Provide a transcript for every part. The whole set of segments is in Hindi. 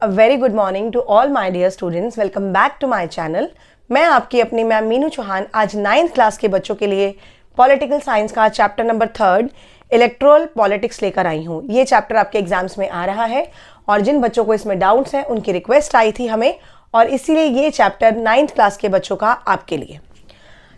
A very good morning to all my dear students. Welcome back to my channel. मैं आपकी अपनी मैम मीनू चौहान आज 9th क्लास के बच्चों के लिए पॉलिटिकल साइंस का चैप्टर नंबर 3 इलेक्ट्रल पॉलिटिक्स लेकर आई हूँ। ये चैप्टर आपके एग्जाम्स में आ रहा है और जिन बच्चों को इसमें डाउट्स हैं उनकी रिक्वेस्ट आई थी हमें, और इसीलिए ये चैप्टर 9th क्लास के बच्चों का आपके लिए।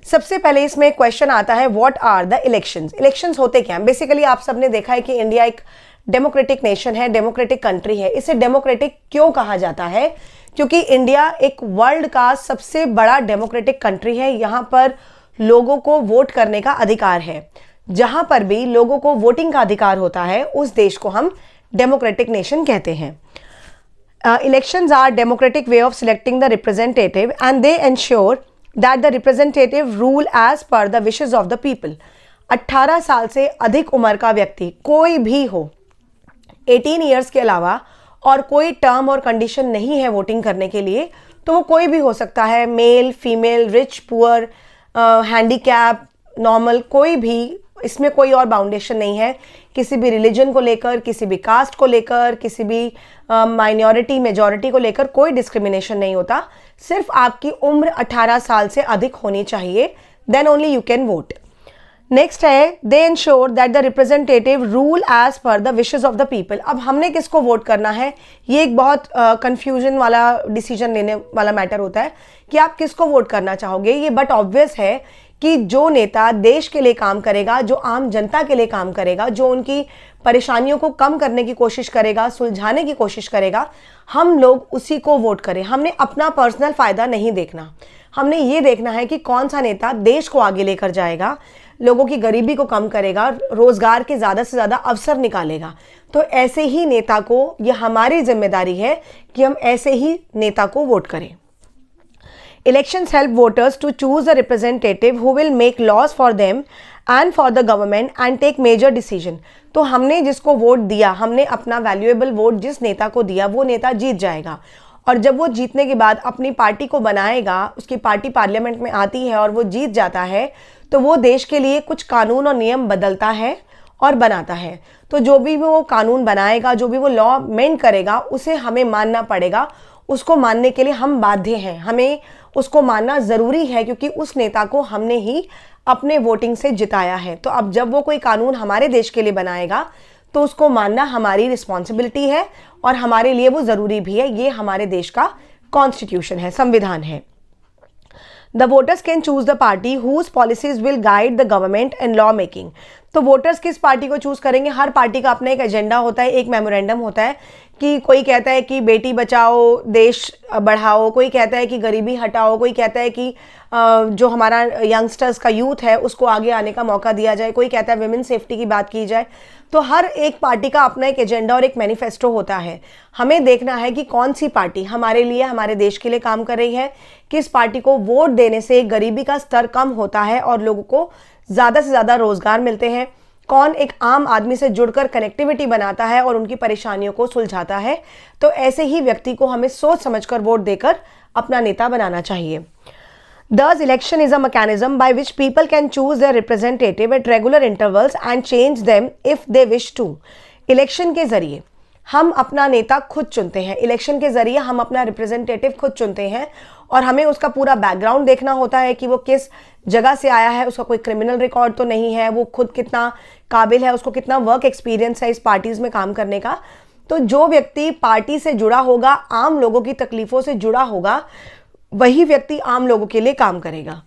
सबसे पहले इसमें क्वेश्चन आता है, what are the elections. Elections होते क्या हैं? बेसिकली आप सबने देखा है कि इंडिया एक डेमोक्रेटिक नेशन है, डेमोक्रेटिक कंट्री है। इसे डेमोक्रेटिक क्यों कहा जाता है? क्योंकि इंडिया एक वर्ल्ड का सबसे बड़ा डेमोक्रेटिक कंट्री है। यहाँ पर लोगों को वोट करने का अधिकार है। जहाँ पर भी लोगों को वोटिंग का अधिकार होता है उस देश को हम डेमोक्रेटिक नेशन कहते हैं। Elections are democratic way of selecting the representative and they ensure that the representative rule as per the wishes of the people. 18 साल से अधिक उम्र का व्यक्ति कोई भी हो, 18 ईयर्स के अलावा और कोई टर्म और कंडीशन नहीं है वोटिंग करने के लिए, तो वो कोई भी हो सकता है, male, female, rich, poor, handicap, normal, कोई भी। इसमें कोई और बाउंडेशन नहीं है किसी भी रिलीजन को लेकर, किसी भी कास्ट को लेकर, किसी भी माइनॉरिटी मेजॉरिटी को लेकर कोई डिस्क्रिमिनेशन नहीं होता। सिर्फ आपकी उम्र 18 साल से अधिक होनी चाहिए, then only you can vote. Next है, they ensure that the representative rule as per the wishes of the people. अब हमने किसको वोट करना है, ये एक बहुत कंफ्यूजन वाला डिसीजन लेने वाला मैटर होता है कि आप किसको वोट करना चाहोगे। ये बट ऑब्वियस है कि जो नेता देश के लिए काम करेगा, जो आम जनता के लिए काम करेगा, जो उनकी परेशानियों को कम करने की कोशिश करेगा, सुलझाने की कोशिश करेगा, हम लोग उसी को वोट करें। हमने अपना पर्सनल फायदा नहीं देखना, हमने ये देखना है कि कौन सा नेता देश को आगे लेकर जाएगा, लोगों की गरीबी को कम करेगा, रोजगार के ज़्यादा से ज़्यादा अवसर निकालेगा। तो ऐसे ही नेता को, यह हमारी जिम्मेदारी है कि हम ऐसे ही नेता को वोट करें। Elections help voters to choose a representative who will make laws for them and for the government and take major decision. तो हमने जिसको वोट दिया, हमने अपना वैल्यूएबल वोट जिस नेता को दिया, वो नेता जीत जाएगा। और जब वो जीतने के बाद अपनी पार्टी को बनाएगा, उसकी पार्टी पार्लियामेंट में आती है और वो जीत जाता है, तो वो देश के लिए कुछ कानून और नियम बदलता है और बनाता है। तो जो भी वो कानून बनाएगा, जो भी वो लॉ मेंट करेगा, उसे हमें मानना पड़ेगा। उसको मानने के लिए हम बाध्य हैं, हमें उसको मानना ज़रूरी है, क्योंकि उस नेता को हमने ही अपने वोटिंग से जिताया है। तो अब जब वो कोई कानून हमारे देश के लिए बनाएगा तो उसको मानना हमारी रिस्पॉन्सिबिलिटी है और हमारे लिए वो ज़रूरी भी है। ये हमारे देश का कॉन्स्टिट्यूशन है, संविधान है। The voters can choose the party whose policies will guide the government and law making. तो वोटर्स किस पार्टी को चूज करेंगे? हर पार्टी का अपना एक एजेंडा होता है, एक मेमोरेंडम होता है कि कोई कहता है कि बेटी बचाओ, देश बढ़ाओ, कोई कहता है कि गरीबी हटाओ, कोई कहता है कि जो हमारा यंगस्टर्स का यूथ है उसको आगे आने का मौका दिया जाए, कोई कहता है विमेन सेफ्टी की बात की जाए। तो हर एक पार्टी का अपना एक एजेंडा और एक मैनिफेस्टो होता है। हमें देखना है कि कौन सी पार्टी हमारे लिए, हमारे देश के लिए काम कर रही है, किस पार्टी को वोट देने से गरीबी का स्तर कम होता है और लोगों को ज़्यादा से ज़्यादा रोजगार मिलते हैं, कौन एक आम आदमी से जुड़कर कनेक्टिविटी बनाता है और उनकी परेशानियों को सुलझाता है। तो ऐसे ही व्यक्ति को हमें सोच समझकर वोट देकर अपना नेता बनाना चाहिए। Thus, election is a mechanism by which people can choose their representative at regular intervals and change them if they wish to. Election के जरिए हम अपना नेता खुद चुनते हैं, इलेक्शन के जरिए हम अपना रिप्रेजेंटेटिव खुद चुनते हैं और हमें उसका पूरा बैकग्राउंड देखना होता है कि वो किस जगह से आया है, उसका कोई क्रिमिनल रिकॉर्ड तो नहीं है, वो खुद कितना काबिल है, उसको कितना वर्क एक्सपीरियंस है इस पार्टीज में काम करने का। तो जो व्यक्ति पार्टी से जुड़ा होगा, आम लोगों की तकलीफों से जुड़ा होगा, वही व्यक्ति आम लोगों के लिए काम करेगा।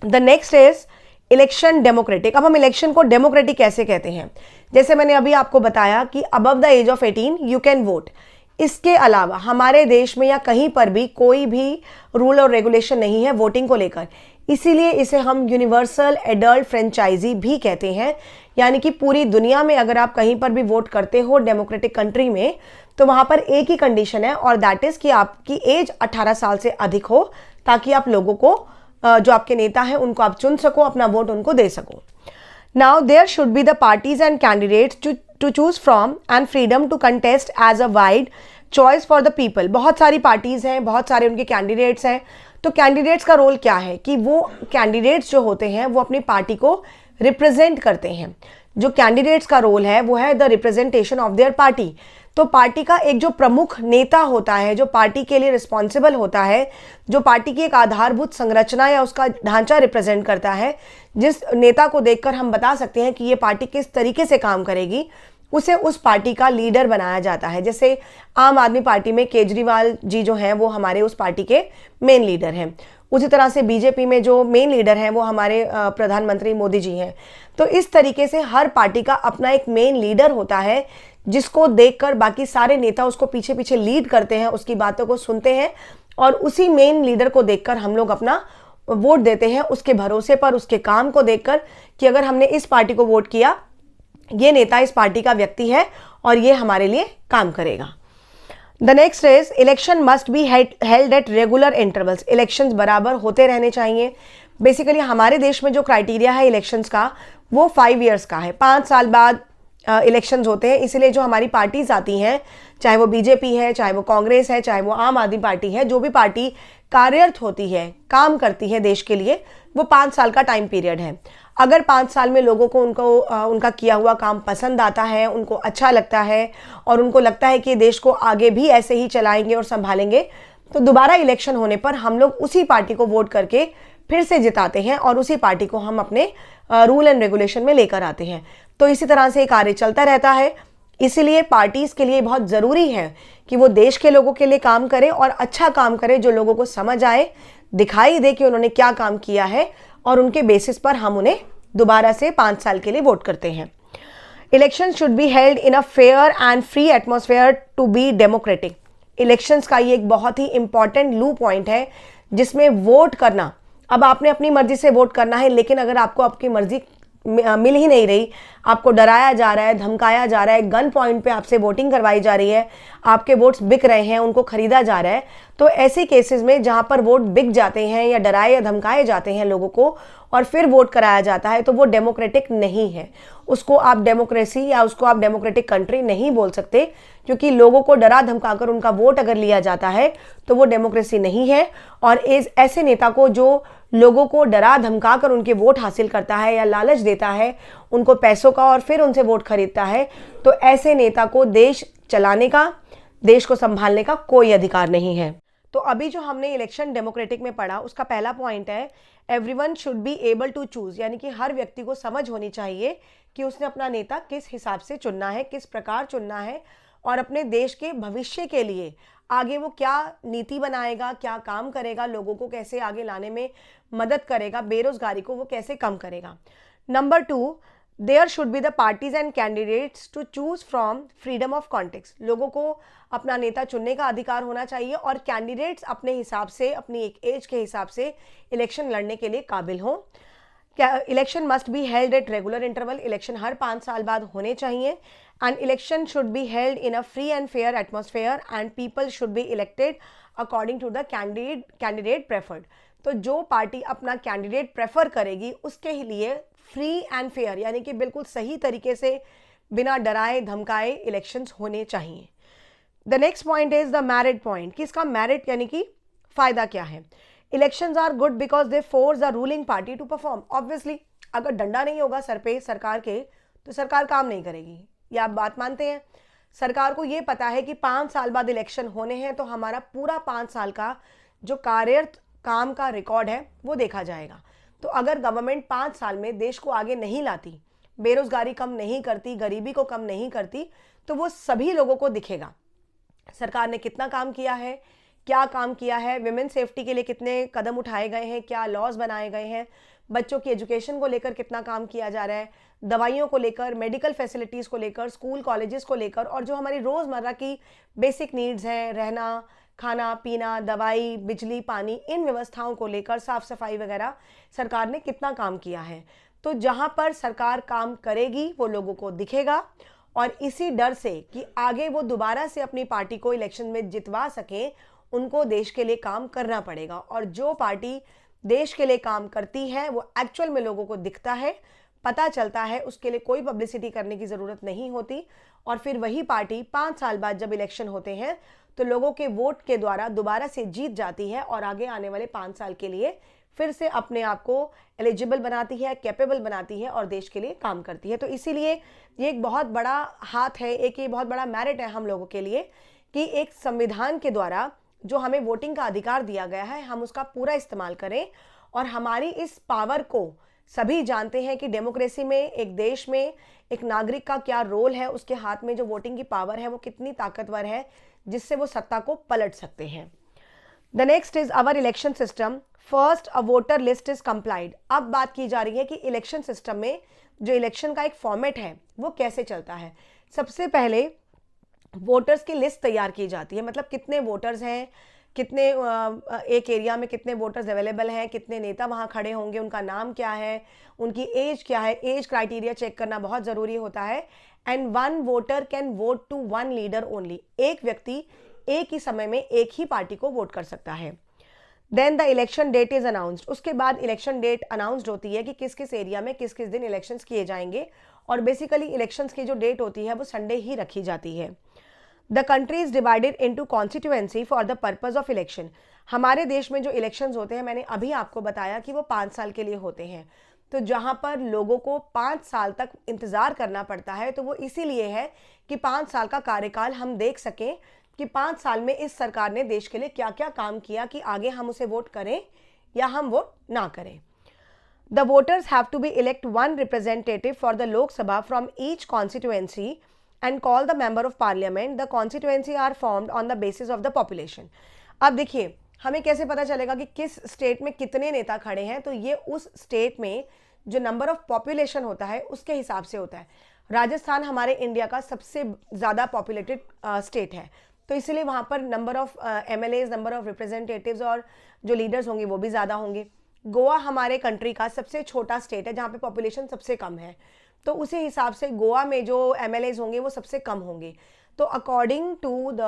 The next is election democratic. अब हम इलेक्शन को डेमोक्रेटिक कैसे कहते हैं? जैसे मैंने अभी आपको बताया कि above the age of 18 you can vote. इसके अलावा हमारे देश में या कहीं पर भी कोई भी रूल और रेगुलेशन नहीं है वोटिंग को लेकर, इसीलिए इसे हम यूनिवर्सल एडल्ट फ्रेंचाइजी भी कहते हैं। यानी कि पूरी दुनिया में अगर आप कहीं पर भी वोट करते हो डेमोक्रेटिक कंट्री में, तो वहाँ पर एक ही कंडीशन है और दैट इज़ कि आपकी एज 18 साल से अधिक हो, ताकि आप लोगों को, जो आपके नेता हैं, उनको आप चुन सको, अपना वोट उनको दे सको। Now there should be the parties and candidates to choose from and freedom to contest as a wide choice for the people. बहुत सारी पार्टीज हैं, बहुत सारे उनके कैंडिडेट्स हैं। तो कैंडिडेट्स का रोल क्या है कि वो कैंडिडेट्स जो होते हैं वो अपनी पार्टी को रिप्रेजेंट करते हैं। जो कैंडिडेट्स का रोल है वो है the representation of their party. तो पार्टी का एक जो प्रमुख नेता होता है, जो पार्टी के लिए रिस्पॉन्सिबल होता है, जो पार्टी की एक आधारभूत संरचना या उसका ढांचा रिप्रेजेंट करता है, जिस नेता को देखकर हम बता सकते हैं कि ये पार्टी किस तरीके से काम करेगी, उसे उस पार्टी का लीडर बनाया जाता है। जैसे आम आदमी पार्टी में केजरीवाल जी जो हैं वो हमारे उस पार्टी के मेन लीडर हैं। उसी तरह से बीजेपी में जो मेन लीडर हैं वो हमारे प्रधानमंत्री मोदी जी हैं। तो इस तरीके से हर पार्टी का अपना एक मेन लीडर होता है, जिसको देखकर बाकी सारे नेता उसको पीछे पीछे लीड करते हैं, उसकी बातों को सुनते हैं और उसी मेन लीडर को देखकर हम लोग अपना वोट देते हैं, उसके भरोसे पर, उसके काम को देखकर कि अगर हमने इस पार्टी को वोट किया, ये नेता इस पार्टी का व्यक्ति है और ये हमारे लिए काम करेगा। The next is election must be held at regular intervals. Elections बराबर होते रहने चाहिए। बेसिकली हमारे देश में जो क्राइटेरिया है इलेक्शंस का वो 5 ईयर्स का है, 5 साल बाद इलेक्शंस होते हैं। इसलिए जो हमारी पार्टीज आती हैं, चाहे वो बीजेपी है, चाहे वो कांग्रेस है, चाहे वो आम आदमी पार्टी है, जो भी पार्टी कार्यरत होती है, काम करती है देश के लिए, वो 5 साल का टाइम पीरियड है। अगर 5 साल में लोगों को उनका किया हुआ काम पसंद आता है, उनको अच्छा लगता है और उनको लगता है कि देश को आगे भी ऐसे ही चलाएंगे और संभालेंगे, तो दोबारा इलेक्शन होने पर हम लोग उसी पार्टी को वोट करके फिर से जिताते हैं और उसी पार्टी को हम अपने रूल एंड रेगुलेशन में लेकर आते हैं। तो इसी तरह से कार्य चलता रहता है। इसीलिए पार्टीज के लिए बहुत ज़रूरी है कि वो देश के लोगों के लिए काम करें और अच्छा काम करें, जो लोगों को समझ आए, दिखाई दे कि उन्होंने क्या काम किया है और उनके बेसिस पर हम उन्हें दोबारा से 5 साल के लिए वोट करते हैं। Election should be held in a fair and free atmosphere to be democratic. Elections का ये एक बहुत ही इंपॉर्टेंट लू पॉइंट है, जिसमें वोट करना, अब आपने अपनी मर्जी से वोट करना है, लेकिन अगर आपको आपकी मर्जी मिल ही नहीं रही, आपको डराया जा रहा है, धमकाया जा रहा है, गन पॉइंट पे आपसे वोटिंग करवाई जा रही है, आपके वोट्स बिक रहे हैं, उनको खरीदा जा रहा है, तो ऐसे केसेस में जहां पर वोट बिक जाते हैं या डराए या धमकाए जाते हैं लोगों को और फिर वोट कराया जाता है, तो वो डेमोक्रेटिक नहीं है। उसको आप डेमोक्रेसी या उसको आप डेमोक्रेटिक कंट्री नहीं बोल सकते, क्योंकि लोगों को डरा धमकाकर उनका वोट अगर लिया जाता है तो वो डेमोक्रेसी नहीं है। और ऐसे नेता को जो लोगों को डरा धमका कर उनके वोट हासिल करता है या लालच देता है उनको पैसों का और फिर उनसे वोट खरीदता है, तो ऐसे नेता को देश चलाने का, देश को संभालने का कोई अधिकार नहीं है। तो अभी जो हमने इलेक्शन डेमोक्रेटिक में पढ़ा, उसका पहला पॉइंट है everyone should be able to choose, यानी कि हर व्यक्ति को समझ होनी चाहिए कि उसने अपना नेता किस हिसाब से चुनना है, किस प्रकार चुनना है और अपने देश के भविष्य के लिए आगे वो क्या नीति बनाएगा, क्या काम करेगा, लोगों को कैसे आगे लाने में मदद करेगा, बेरोजगारी को वो कैसे कम करेगा। Number 2, there should be the parties and candidates to choose from freedom of context. लोगों को अपना नेता चुनने का अधिकार होना चाहिए और कैंडिडेट्स अपने हिसाब से, अपनी एक एज के हिसाब से इलेक्शन लड़ने के लिए काबिल हों। Election must be held at regular interval. Election हर 5 साल बाद होने चाहिए। And election should be held in a free and fair atmosphere and people should be elected according to the candidate preferred. तो जो पार्टी अपना कैंडिडेट प्रेफर करेगी उसके लिए फ्री एंड फेयर, यानी कि बिल्कुल सही तरीके से बिना डराए धमकाए इलेक्शंस होने चाहिए। The next point is the merit point, कि इसका मेरिट यानी कि फायदा क्या है। Elections are good because they force the ruling party to perform. Obviously अगर डंडा नहीं होगा सर पे सरकार के तो सरकार काम नहीं करेगी, ये आप बात मानते हैं। सरकार को ये पता है कि 5 साल बाद इलेक्शन होने हैं, तो हमारा पूरा 5 साल का जो कार्यरत काम का रिकॉर्ड है वो देखा जाएगा। तो अगर गवर्नमेंट 5 साल में देश को आगे नहीं लाती, बेरोजगारी कम नहीं करती, गरीबी को कम नहीं करती, तो वो सभी लोगों को दिखेगा सरकार ने कितना काम किया है, क्या काम किया है, विमेन सेफ्टी के लिए कितने कदम उठाए गए हैं, क्या लॉज बनाए गए हैं, बच्चों की एजुकेशन को लेकर कितना काम किया जा रहा है, दवाइयों को लेकर, मेडिकल फैसिलिटीज़ को लेकर, स्कूल कॉलेजेस को लेकर, और जो हमारी रोज़मर्रा की बेसिक नीड्स हैं, रहना, खाना पीना, दवाई, बिजली, पानी, इन व्यवस्थाओं को लेकर, साफ सफाई वगैरह सरकार ने कितना काम किया है। तो जहाँ पर सरकार काम करेगी वो लोगों को दिखेगा और इसी डर से कि आगे वो दोबारा से अपनी पार्टी को इलेक्शन में जितवा सकें, उनको देश के लिए काम करना पड़ेगा। और जो पार्टी देश के लिए काम करती है वो एक्चुअल में लोगों को दिखता है, पता चलता है, उसके लिए कोई पब्लिसिटी करने की ज़रूरत नहीं होती। और फिर वही पार्टी 5 साल बाद जब इलेक्शन होते हैं तो लोगों के वोट के द्वारा दोबारा से जीत जाती है और आगे आने वाले 5 साल के लिए फिर से अपने आप को एलिजिबल बनाती है, कैपेबल बनाती है और देश के लिए काम करती है। तो इसीलिए ये एक बहुत बड़ा हाथ है, एक ये बहुत बड़ा मेरिट है हम लोगों के लिए कि एक संविधान के द्वारा जो हमें वोटिंग का अधिकार दिया गया है हम उसका पूरा इस्तेमाल करें। और हमारी इस पावर को सभी जानते हैं कि डेमोक्रेसी में, एक देश में एक नागरिक का क्या रोल है, उसके हाथ में जो वोटिंग की पावर है वो कितनी ताकतवर है जिससे वो सत्ता को पलट सकते हैं। The next is our election system. First, a voter list is complied. अब बात की जा रही है कि इलेक्शन सिस्टम में जो इलेक्शन का एक फॉर्मेट है वो कैसे चलता है। सबसे पहले वोटर्स की लिस्ट तैयार की जाती है, मतलब कितने वोटर्स हैं, कितने एक एरिया में कितने वोटर्स अवेलेबल हैं, कितने नेता वहाँ खड़े होंगे, उनका नाम क्या है, उनकी एज क्या है। एज क्राइटेरिया चेक करना बहुत ज़रूरी होता है। And one voter can vote to one leader only. एक व्यक्ति एक ही समय में एक ही पार्टी को वोट कर सकता है। Then the election date is announced. उसके बाद इलेक्शन डेट अनाउंस्ड होती है कि किस किस एरिया में किस किस दिन इलेक्शंस किए जाएंगे। और बेसिकली इलेक्शंस की जो डेट होती है वो संडे ही रखी जाती है। The country is divided into constituency for the purpose of election. हमारे देश में जो इलेक्शंस होते हैं, मैंने अभी आपको बताया कि वो 5 साल के लिए होते हैं। तो जहां पर लोगों को 5 साल तक इंतजार करना पड़ता है तो वो इसीलिए है कि 5 साल का कार्यकाल हम देख सकें कि 5 साल में इस सरकार ने देश के लिए क्या क्या काम किया कि आगे हम उसे वोट करें या हम वोट ना करें। The voters have to be elect one representative for the Lok Sabha from each constituency and call the member of parliament. The constituency are formed on the basis of the population. अब देखिए हमें कैसे पता चलेगा कि किस स्टेट में कितने नेता खड़े हैं। तो ये उस स्टेट में जो नंबर ऑफ पॉपुलेशन होता है उसके हिसाब से होता है। राजस्थान हमारे इंडिया का सबसे ज़्यादा पॉपुलेटेड स्टेट है, तो इसलिए वहाँ पर number of MLAs, number of representatives और जो लीडर्स होंगे वो भी ज़्यादा होंगे। गोवा हमारे कंट्री का सबसे छोटा स्टेट है जहाँ पे पॉपुलेशन सबसे कम है, तो उसी हिसाब से गोवा में जो MLAs होंगे वो सबसे कम होंगे। तो according to the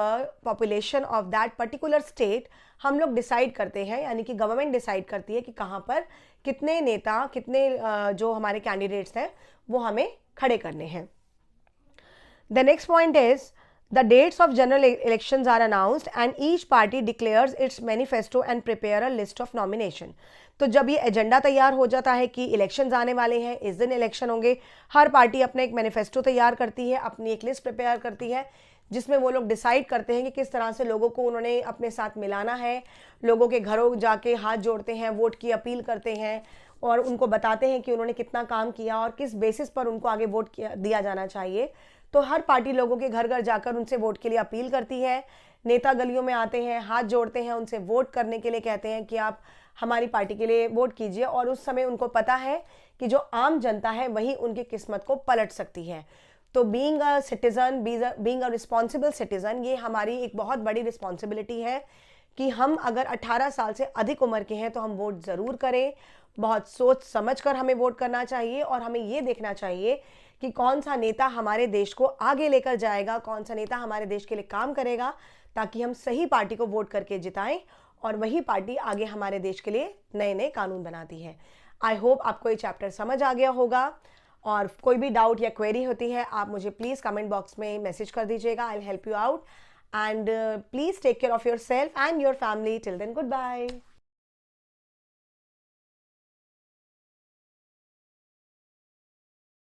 population of that particular state हम लोग डिसाइड करते हैं, यानी कि गवर्नमेंट डिसाइड करती है कि कहाँ पर कितने नेता, कितने जो हमारे कैंडिडेट्स हैं वो हमें खड़े करने हैं। The next point is the dates of general elections are announced and each party declares its manifesto and prepare a list of nomination. तो जब ये एजेंडा तैयार हो जाता है कि इलेक्शंस आने वाले हैं, इस दिन इलेक्शन होंगे, हर पार्टी अपना एक मैनिफेस्टो तैयार करती है, अपनी एक लिस्ट प्रिपेयर करती है जिसमें वो लोग डिसाइड करते हैं कि किस तरह से लोगों को उन्होंने अपने साथ मिलाना है। लोगों के घरों जाके हाथ जोड़ते हैं, वोट की अपील करते हैं और उनको बताते हैं कि उन्होंने कितना काम किया और किस बेसिस पर उनको आगे वोट दिया जाना चाहिए। तो हर पार्टी लोगों के घर घर जाकर उनसे वोट के लिए अपील करती है। नेता गलियों में आते हैं, हाथ जोड़ते हैं, उनसे वोट करने के लिए कहते हैं कि आप हमारी पार्टी के लिए वोट कीजिए। और उस समय उनको पता है कि जो आम जनता है वही उनकी किस्मत को पलट सकती है। तो being a citizen, being a responsible citizen, ये हमारी एक बहुत बड़ी रिस्पॉन्सिबिलिटी है कि हम अगर 18 साल से अधिक उम्र के हैं तो हम वोट ज़रूर करें। बहुत सोच समझ कर हमें वोट करना चाहिए और हमें ये देखना चाहिए कि कौन सा नेता हमारे देश को आगे लेकर जाएगा, कौन सा नेता हमारे देश के लिए काम करेगा, ताकि हम सही पार्टी को वोट करके जिताएं और वही पार्टी आगे हमारे देश के लिए नए नए कानून बनाती है। आई होप आपको ये चैप्टर समझ आ गया होगा और कोई भी डाउट या क्वेरी होती है आप मुझे प्लीज़ कमेंट बॉक्स में मैसेज कर दीजिएगा। I will help you out and please take care of yourself and your family. Till then, good bye.